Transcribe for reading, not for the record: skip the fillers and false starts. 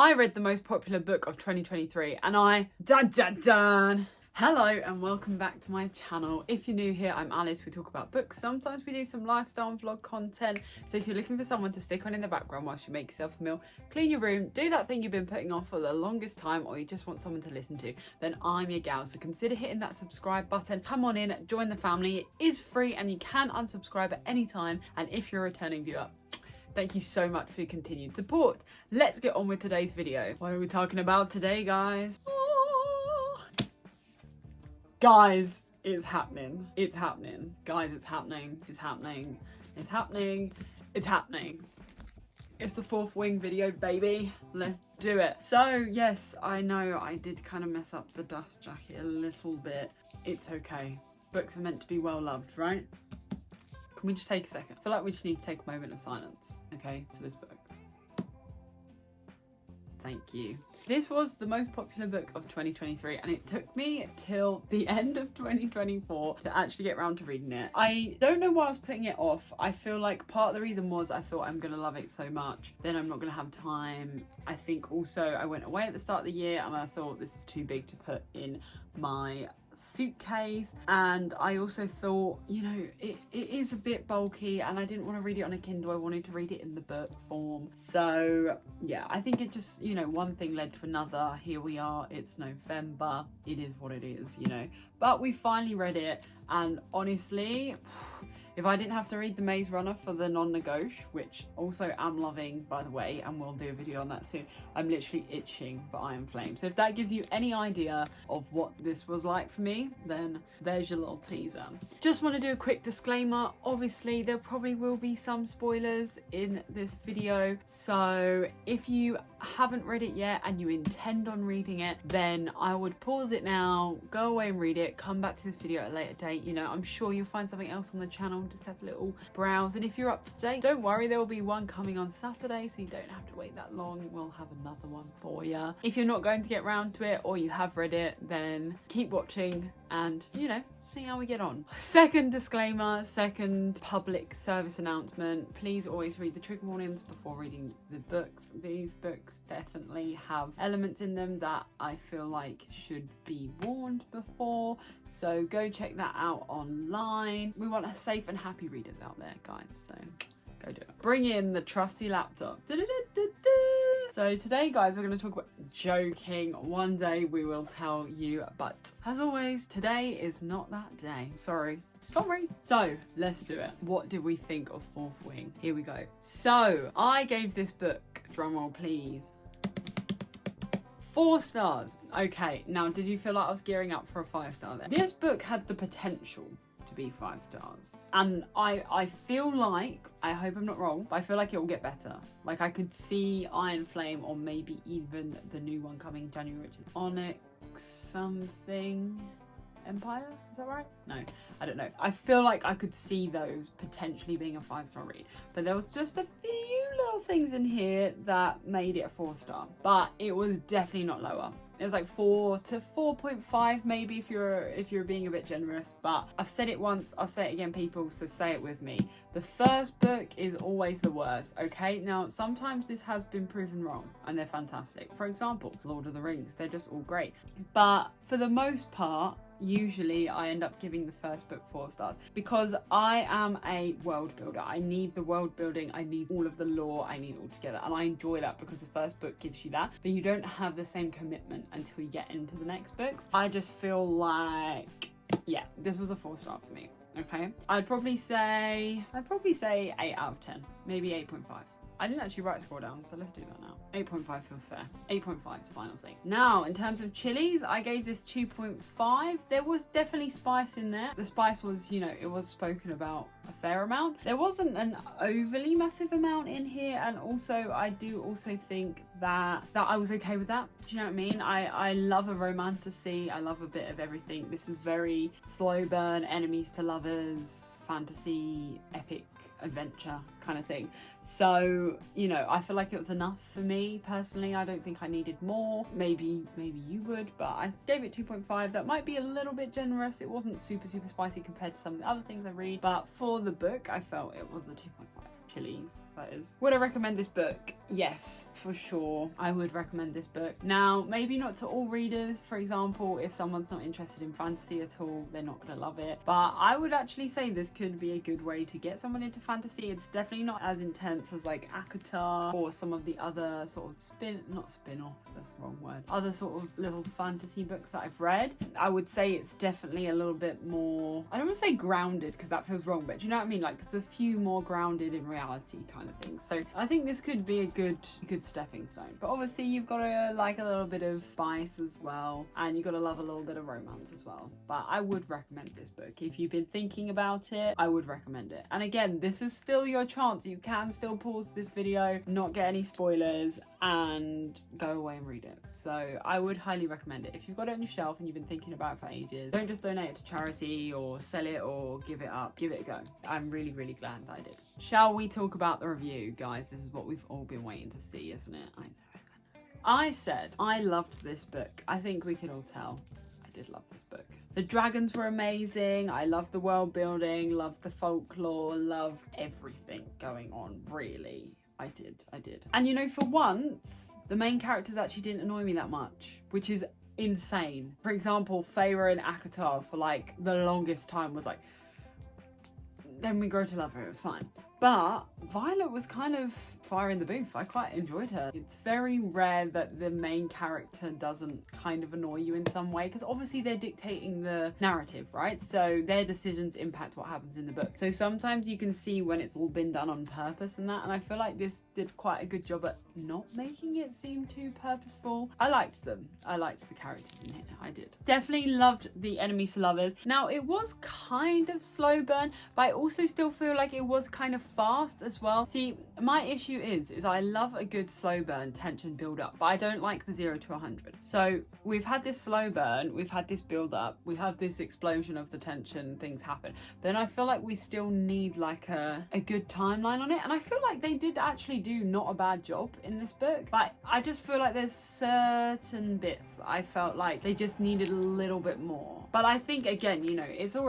I read the most popular book of 2023 and dun. Hello and welcome back to my channel. If you're new here, I'm Alice. We talk about books. Sometimes we do some lifestyle and vlog content. So if you're looking for someone to stick on in the background whilst you make yourself a meal, clean your room, do that thing you've been putting off for the longest time, or you just want someone to listen to, then I'm your gal. So consider hitting that subscribe button. Come on in, join the family. It is free and you can unsubscribe at any time. And if you're a returning viewer, thank you so much for your continued support. Let's get on with today's video. What are we talking about today, guys? Guys, it's happening. It's happening. Guys, it's happening. It's happening. It's happening. It's happening. It's the fourth wing video, baby. Let's do it. So, yes, I know I did kind of mess up the dust jacket a little bit. It's okay. Books are meant to be well loved, right? Can we just take a second? I feel like we just need to take a moment of silence, okay, for this book. Thank you. This was the most popular book of 2023 and it took me till the end of 2024 to actually get around to reading it. I don't know why I was putting it off. I feel like part of the reason was I thought I'm gonna love it so much, then I'm not gonna have time. I think also I went away at the start of the year and I thought this is too big to put in my suitcase, and I also thought, you know, it is a bit bulky and I didn't want to read it on a Kindle. I wanted to read it in the book form. So yeah, I think it just, you know, one thing led to another. Here we are, it's November, it is what it is, you know, but we finally read it. And honestly, if I didn't have to read The Maze Runner for the non-negotiable, which also am loving, by the way, and we'll do a video on that soon, I'm literally itching for Iron Flame. So if that gives you any idea of what this was like for me, then there's your little teaser. Just want to do a quick disclaimer. Obviously, there probably will be some spoilers in this video. So if you haven't read it yet and you intend on reading it, then I would pause it now, go away and read it, come back to this video at a later date. You know, I'm sure you'll find something else on the channel. Just have a little browse, and if you're up to date, don't worry, there will be one coming on Saturday, so you don't have to wait that long. We'll have another one for you. If you're not going to get round to it, or you have read it, then keep watching and, you know, see how we get on. Second disclaimer, second public service announcement, please always read the trigger warnings before reading the books. These books definitely have elements in them that I feel like should be warned before, so go check that out online. We want a safe and happy readers out there, guys, so go do it. Bring in the trusty laptop. So today, guys, we're going to talk about joking. One day we will tell you, but as always, today is not that day. Sorry. So let's do it. What did we think of Fourth Wing? Here we go. So I gave this book, drumroll please, 4 stars. Okay, now did you feel like I was gearing up for a 5-star there? This book had the potential to be 5 stars, and I feel like, I hope I'm not wrong, but I feel like it will get better. Like I could see Iron Flame, or maybe even the new one coming in January, which is Onyx something Empire, is that right? No, I don't know. I feel like I could see those potentially being a 5-star read, but there was just a few little things in here that made it a 4-star, but it was definitely not lower. It was like 4 to 4.5 maybe if you're being a bit generous. But I've said it once, I'll say it again, people, so say it with me. The first book is always the worst, okay? Now, sometimes this has been proven wrong and they're fantastic. For example, Lord of the Rings, they're just all great. But for the most part, usually I end up giving the first book 4 stars because I am a world builder. I need the world building, I need all of the lore, I need it all together, and I enjoy that because the first book gives you that, but you don't have the same commitment until you get into the next books. I just feel like, yeah, this was a 4-star for me. Okay, I'd probably say 8 out of 10, maybe 8.5. I didn't actually write a score down, so let's do that now. 8.5 feels fair. 8.5 is the final thing. Now, in terms of chilies, I gave this 2.5. There was definitely spice in there. The spice was, you know, it was spoken about a fair amount. There wasn't an overly massive amount in here, and also I do also think that I was okay with that. Do you know what I mean? I love a romantasy. I love a bit of everything. This is very slow burn, enemies to lovers, fantasy, epic adventure kind of thing. So, you know, I feel like it was enough for me personally. I don't think I needed more. Maybe you would, but I gave it 2.5. That might be a little bit generous. It wasn't super spicy compared to some of the other things I read, but for the book I felt it was a 2.5. chilies, that is. Would I recommend this book? Yes, for sure. I would recommend this book. Now, maybe not to all readers. For example, if someone's not interested in fantasy at all, they're not gonna love it. But I would actually say this could be a good way to get someone into fantasy. It's definitely not as intense as like ACOTAR or some of the other sort of not spin-offs, that's the wrong word, other sort of little fantasy books that I've read. I would say it's definitely a little bit more, I don't want to say grounded because that feels wrong, but do you know what I mean? Like, it's a few more grounded in reality kind of thing. So I think this could be a good stepping stone. But obviously you've got to like a little bit of spice as well, and you've got to love a little bit of romance as well. But I would recommend this book. If you've been thinking about it, I would recommend it. And again, this is still your chance. You can still pause this video, not get any spoilers, and go away and read it. So I would highly recommend it. If you've got it on your shelf and you've been thinking about it for ages, don't just donate it to charity or sell it or give it up. Give it a go. I'm really, really glad that I did. Shall we talk about the review, guys? This is what we've all been waiting to see, isn't it? I know. I said I loved this book. I think we can all tell. I did love this book. The dragons were amazing. I loved the world building, loved the folklore, loved everything going on, really. I did. And you know, for once, the main characters actually didn't annoy me that much, which is insane. For example, Feyre and ACOTAR for like the longest time was like, then we grow to love her, it was fine. But Violet was kind of fire in the booth. I quite enjoyed her. It's very rare that the main character doesn't kind of annoy you in some way, because obviously they're dictating the narrative, right? So their decisions impact what happens in the book. So sometimes you can see when it's all been done on purpose and that, and I feel like this did quite a good job at not making it seem too purposeful. I liked them. I liked the characters in here. I did. Definitely loved the enemies to lovers. Now, it was kind of slow burn, but I also still feel like it was kind of fast as well. See, my issue is I love a good slow burn tension build up, but I don't like the 0 to 100. So we've had this slow burn, we've had this build up, we have this explosion of the tension, things happen. But then I feel like we still need like a good timeline on it, and I feel like they did actually do not a bad job in this book. But I just feel like there's certain bits I felt like they just needed a little bit more. But I think, again, you know, it's all